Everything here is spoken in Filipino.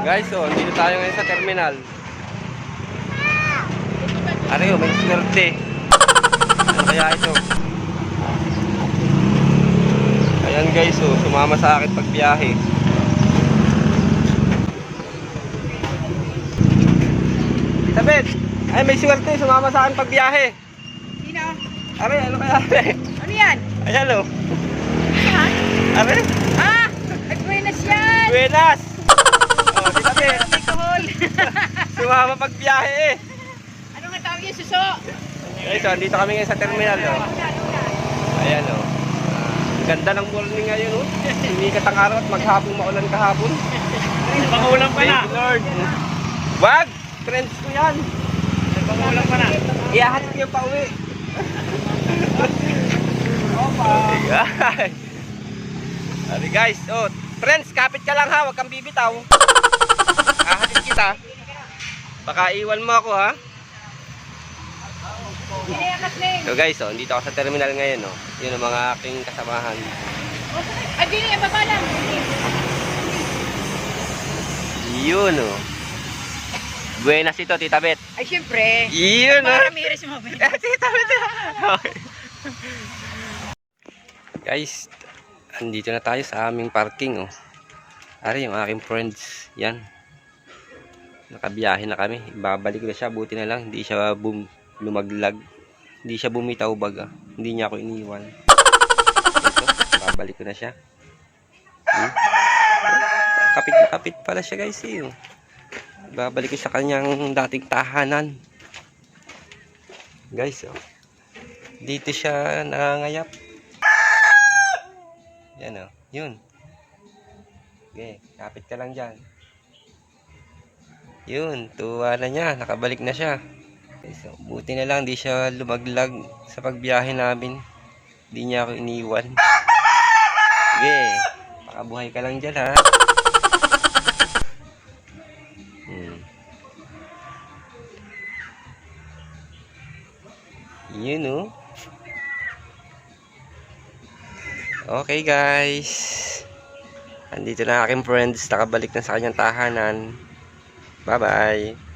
Guys, oh, dito tayo ngayon sa terminal. Ariyo, may swerte. Ano kaya ito? Ayan guys, oh, sumama sa akin pagbiyahe. Tita Beth, ay may swerte, sumama sa akin pagbiyahe. Sino? Are, ano kaya are? Ano yan? Ayan oh. Yan? Are? Ah! Nag-buenas yan! Buenas! Oh, Tita Beth, Alcohol! sumama pagbiyahe eh. Ano nga tawag yung suso? Guys, oh, dito kami ngayon sa terminal oh. Ayan oh. Ganda ng morning ngayon oh. Sumikat ang araw at maghapong maulan kahapon. Pangulang pa na. Thank you Lord. Wag! Trends ko yan. Pangulang pa na. Iyahatid ko pa uwi. Opa. Ari guys, oh, friends, kapit ka lang ha, wag kang bibitaw. Ahatid kita. Baka iwan mo ako ha. So guys, oh, dito ako sa terminal ngayon, oh. Yun ang mga aking kasamahan. Ah, dini, baba lang. Yun oh. Buenas ito, Tita Beth. Ay, syempre. Yun oh. Para Ramirez mo. Tita Beth. Okay. Guys, andito na tayo sa aming parking oh. Ari yung aking friends, yan. Nakabiyahe na kami. Babalik ko na siya, buti na lang hindi siya lumaglag. Hindi siya bumitaw baga. Hindi niya ako iniwan. Ito, babalik ko na siya. Kapit na kapit pala siya guys eh. Babalik ko sa kanyang dating tahanan. Guys oh. Dito siya nangangayap. Yan oh, yun. Okay, kapit ka lang dyan. Yun, tuwa na niya, nakabalik na siya. Okay, so, buti na lang di siya lumaglag sa pagbiyahe namin. Di niya ako iniwan. Okay, pakabuhay ka lang dyan ha. Yun oh. Okay guys, andito na aking friends, nakabalik na sa kanyang tahanan. Bye bye.